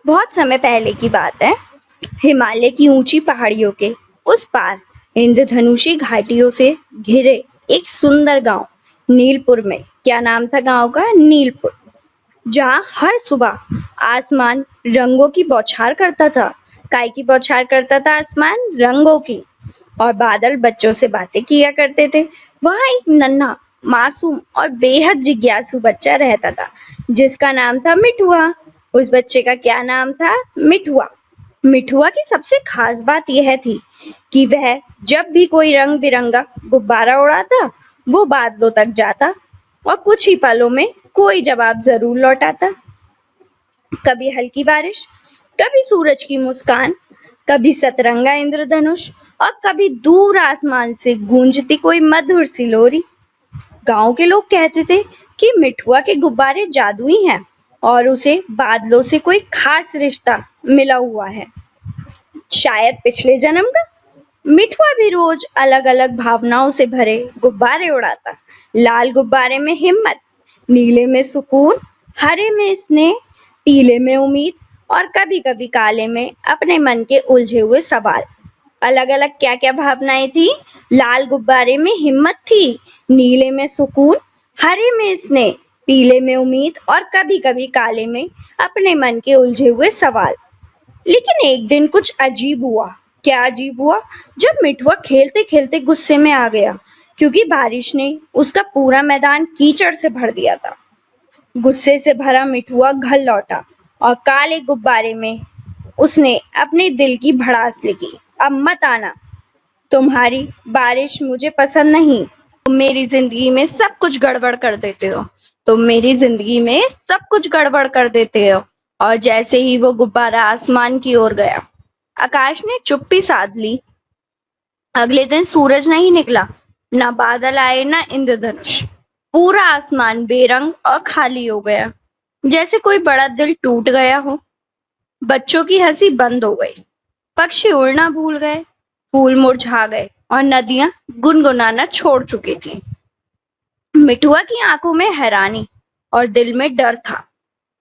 बहुत समय पहले की बात है। हिमालय की ऊंची पहाड़ियों के उस पार इंद्रधनुषी घाटियों से घिरे एक सुंदर गांव नीलपुर में। क्या नाम था गांव का? नीलपुर। जहां हर सुबह आसमान रंगों की बौछार करता था। काय की बौछार करता था आसमान? रंगों की। और बादल बच्चों से बातें किया करते थे। वहां एक नन्हा, मासूम और बेहद जिज्ञासु बच्चा रहता था जिसका नाम था मिठुआ। उस बच्चे का क्या नाम था? मिठुआ। मिठुआ की सबसे खास बात यह थी कि वह जब भी कोई रंग बिरंगा गुब्बारा उड़ाता, वो बादलों तक जाता और कुछ ही पलों में कोई जवाब जरूर लौटाता। कभी हल्की बारिश, कभी सूरज की मुस्कान, कभी सतरंगा इंद्रधनुष और कभी दूर आसमान से गूंजती कोई मधुर सी लोरी। गांव के लोग कहते थे कि मिठुआ के गुब्बारे जादुई हैं और उसे बादलों से कोई खास रिश्ता मिला हुआ है, शायद पिछले जन्म का। मिठुआ भी रोज अलग अलग भावनाओं से भरे गुब्बारे उड़ाता। लाल गुब्बारे में हिम्मत, नीले में सुकून, हरे में स्नेह, पीले में उम्मीद और कभी कभी काले में अपने मन के उलझे हुए सवाल। अलग अलग क्या क्या भावनाएं थी? लाल गुब्बारे में हिम्मत थी, नीले में सुकून, हरे में स्नेह, पीले में उम्मीद और कभी कभी काले में अपने मन के उलझे हुए सवाल। लेकिन एक दिन कुछ अजीब हुआ। क्या अजीब हुआ? जब मिठुआ खेलते खेलते गुस्से में आ गया क्योंकि बारिश ने उसका पूरा मैदान कीचड़ से भर दिया था। गुस्से से भरा मिठुआ घर लौटा और काले गुब्बारे में उसने अपने दिल की भड़ास लिखी। अब मत आना, तुम्हारी बारिश मुझे पसंद नहीं। तुम मेरी जिंदगी में सब कुछ गड़बड़ कर देते हो। तुम मेरी जिंदगी में सब कुछ गड़बड़ कर देते हो। और जैसे ही वो गुब्बारा आसमान की ओर गया, आकाश ने चुप्पी साध ली। अगले दिन सूरज नहीं निकला, ना बादल आए, ना इंद्रधनुष। पूरा आसमान बेरंग और खाली हो गया, जैसे कोई बड़ा दिल टूट गया हो। बच्चों की हंसी बंद हो गई, पक्षी उड़ना भूल गए, फूल मुरझा गए और नदियां गुनगुनाना छोड़ चुकी थी। मिठुआ की आंखों में हैरानी और दिल में डर था।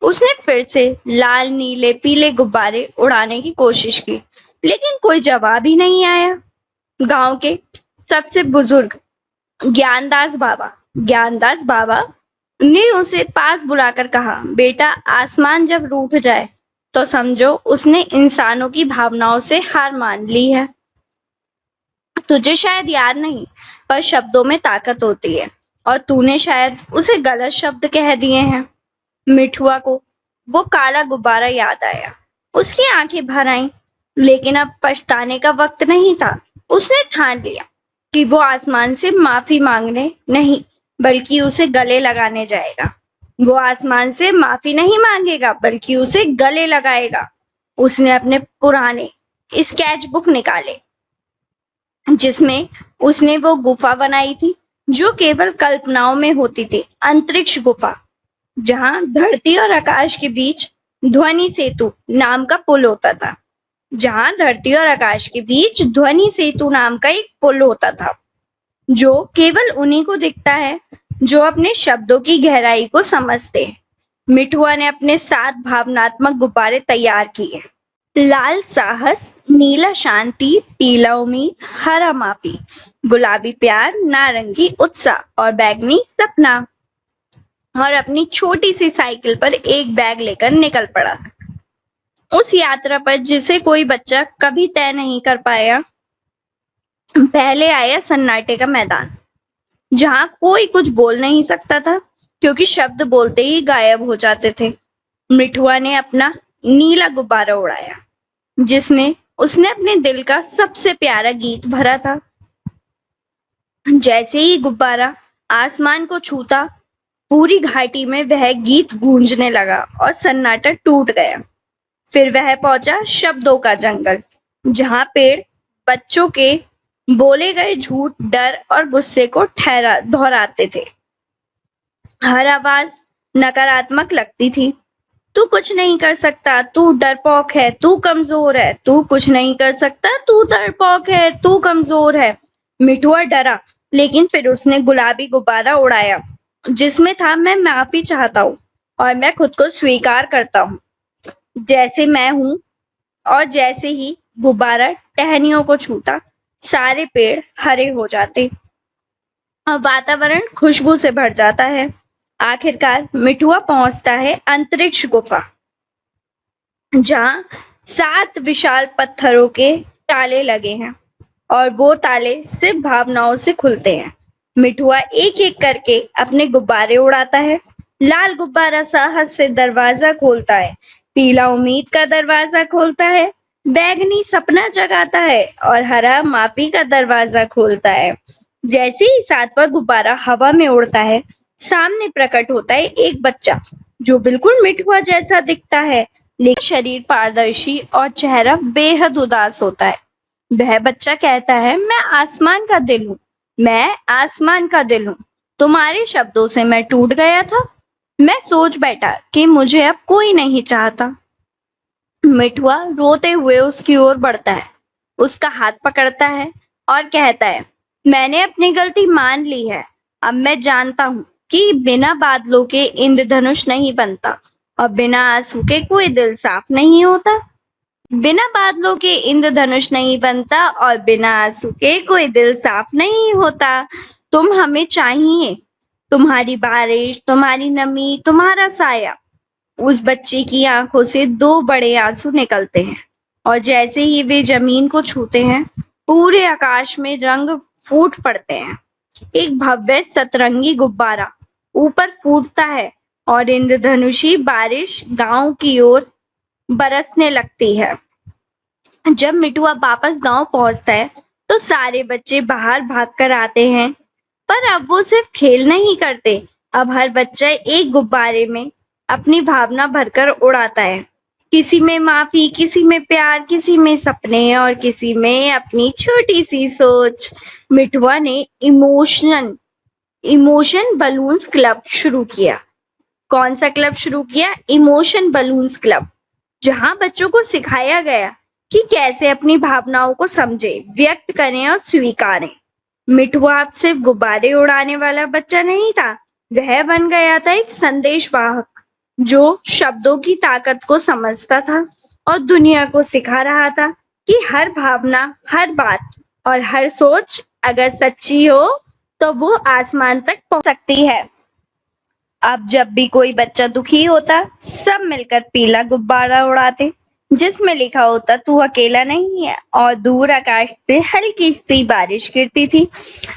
उसने फिर से लाल, नीले, पीले गुब्बारे उड़ाने की कोशिश की, लेकिन कोई जवाब ही नहीं आया। गांव के सबसे बुजुर्ग ज्ञानदास बाबा ने उसे पास बुलाकर कहा, बेटा, आसमान जब रूठ जाए तो समझो उसने इंसानों की भावनाओं से हार मान ली है। तुझे शायद याद नहीं, पर शब्दों में ताकत होती है और तूने शायद उसे गलत शब्द कह दिए हैं। मिठुआ को वो काला गुब्बारा याद आया। उसकी आंखें भर आईं, लेकिन अब पछताने का वक्त नहीं था। उसने ठान लिया कि वो आसमान से माफी मांगने नहीं, बल्कि उसे गले लगाने जाएगा। वो आसमान से माफी नहीं मांगेगा, बल्कि उसे गले लगाएगा। उसने अपने पुराने स्केच बुक निकाले जिसमें उसने वो गुफा बनाई थी जो केवल कल्पनाओं में होती थी, अंतरिक्ष गुफा, जहां धरती और आकाश के बीच ध्वनि सेतु नाम का पुल होता था। जहां धरती और आकाश के बीच ध्वनि सेतु नाम का एक पुल होता था, जो केवल उन्हीं को दिखता है जो अपने शब्दों की गहराई को समझते हैं। मिठुआ ने अपने 7 भावनात्मक गुब्बारे तैयार किए। लाल साहस, नीला शांति, पीला उम्मीद, हरा माफी, गुलाबी प्यार, नारंगी उत्साह और बैंगनी सपना। और अपनी छोटी सी साइकिल पर एक बैग लेकर निकल पड़ा। उस यात्रा पर जिसे कोई बच्चा कभी तय नहीं कर पाया। पहले आया सन्नाटे का मैदान, जहां कोई कुछ बोल नहीं सकता था क्योंकि शब्द बोलते ही गायब हो जाते थे। मिठुआ ने अपना नीला गुब्बारा उड़ाया, जिसमें उसने अपने दिल का सबसे प्यारा गीत भरा था। जैसे ही गुब्बारा आसमान को छूता, पूरी घाटी में वह गीत गूंजने लगा और सन्नाटा टूट गया। फिर वह पहुंचा शब्दों का जंगल, जहां पेड़ बच्चों के बोले गए झूठ, डर और गुस्से को ठहरा दोहराते थे। हर आवाज नकारात्मक लगती थी। तू कुछ नहीं कर सकता, तू डरपोक है, तू कमजोर है, तू कुछ नहीं कर सकता, तू डरपोक है, तू कमजोर है। मिठुआ डरा, लेकिन फिर उसने गुलाबी गुब्बारा उड़ाया, जिसमें था, मैं माफी चाहता हूँ और मैं खुद को स्वीकार करता हूँ। जैसे मैं हूँ, और जैसे ही गुब्बारा टहनियों को छूता, सारे पेड़ हरे हो जाते और वातावरण खुशबू से भर जाता है। आखिरकार मिठुआ पहुंचता है अंतरिक्ष गुफा, जहां 7 विशाल पत्थरों के ताले लगे हैं और वो ताले सिर्फ भावनाओं से खुलते हैं। मिठुआ एक एक करके अपने गुब्बारे उड़ाता है। लाल गुब्बारा साहस से दरवाजा खोलता है, पीला उम्मीद का दरवाजा खोलता है, बैगनी सपना जगाता है और हरा माफी का दरवाजा खोलता है। जैसे ही 7वां गुब्बारा हवा में उड़ता है, सामने प्रकट होता है एक बच्चा जो बिल्कुल मिठुआ जैसा दिखता है, लेकिन शरीर पारदर्शी और चेहरा बेहद उदास होता है। वह बच्चा कहता है, मैं आसमान का दिल हूँ, मैं आसमान का दिल हूँ। तुम्हारे शब्दों से मैं टूट गया था। मैं सोच बैठा कि मुझे अब कोई नहीं चाहता। मिठुआ रोते हुए उसकी ओर बढ़ता है, उसका हाथ पकड़ता है और कहता है, मैंने अपनी गलती मान ली है। अब मैं जानता हूँ कि बिना बादलों के इंद्रधनुष नहीं बनता और बिना आंसू के कोई दिल साफ नहीं होता। बिना बादलों के इंद्रधनुष नहीं बनता और बिना आंसू के कोई दिल साफ नहीं होता। तुम हमें चाहिए, तुम्हारी बारिश, तुम्हारी नमी, तुम्हारा साया। उस बच्चे की आंखों से 2 बड़े आंसू निकलते हैं और जैसे ही वे जमीन को छूते हैं, पूरे आकाश में रंग फूट पड़ते हैं। एक भव्य सतरंगी गुब्बारा ऊपर फूटता है और इंद्रधनुषी बारिश गांव की ओर बरसने लगती है। जब मिठुआ वापस गांव पहुंचता है, तो सारे बच्चे बाहर भागकर आते हैं। पर अब वो सिर्फ खेल नहीं करते, अब हर बच्चा एक गुब्बारे में अपनी भावना भरकर उड़ाता है। किसी में माफी, किसी में प्यार, किसी में सपने और किसी में अपनी छोटी सी सोच। मिठुआ ने इमोशन बलून्स क्लब शुरू किया। कौन सा क्लब शुरू किया? इमोशन बलून्स क्लब, जहां बच्चों को सिखाया गया कि कैसे अपनी भावनाओं को समझे, व्यक्त करें और स्वीकारें। मिठुआ अब सिर्फ गुब्बारे उड़ाने वाला बच्चा नहीं था, वह बन गया था एक संदेशवाहक जो शब्दों की ताकत को समझता था और दुनिया को सिखा रहा था कि हर भावना, हर बात और हर सोच अगर सच्ची हो तो वो आसमान तक पहुंच सकती है। अब जब भी कोई बच्चा दुखी होता, सब मिलकर पीला गुब्बारा उड़ाते, जिसमें लिखा होता, तू अकेला नहीं है, और दूर आकाश से हल्की सी बारिश गिरती थी,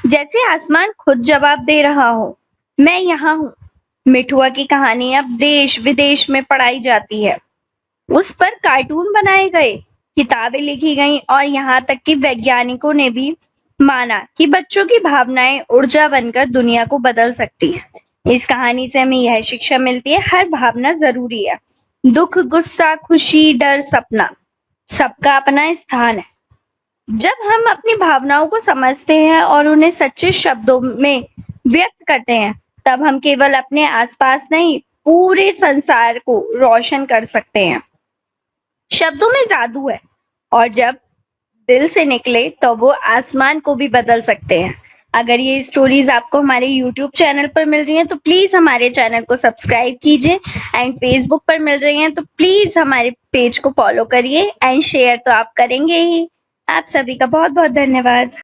जैसे आसमान खुद जवाब दे रहा हो, मैं यहाँ हूँ। मिठुआ की कहानी अब देश विदेश में पढ़ाई जाती है, उस पर कार्टून बनाए गए, किताबें लिखी गईं और यहाँ तक कि वैज्ञानिकों ने भी माना कि बच्चों की भावनाएं ऊर्जा बनकर दुनिया को बदल सकती है। इस कहानी से हमें यह शिक्षा मिलती है, हर भावना जरूरी है। दुख, गुस्सा, खुशी, डर, सपना, सबका अपना स्थान है। जब हम अपनी भावनाओं को समझते हैं और उन्हें सच्चे शब्दों में व्यक्त करते हैं, तब हम केवल अपने आसपास नहीं, पूरे संसार को रोशन कर सकते हैं। शब्दों में जादू है और जब दिल से निकले तो वो आसमान को भी बदल सकते हैं। अगर ये स्टोरीज आपको हमारे YouTube चैनल पर मिल रही हैं तो प्लीज हमारे चैनल को सब्सक्राइब कीजिए, एंड फेसबुक पर मिल रही हैं तो प्लीज हमारे पेज को फॉलो करिए, एंड शेयर तो आप करेंगे ही। आप सभी का बहुत बहुत धन्यवाद।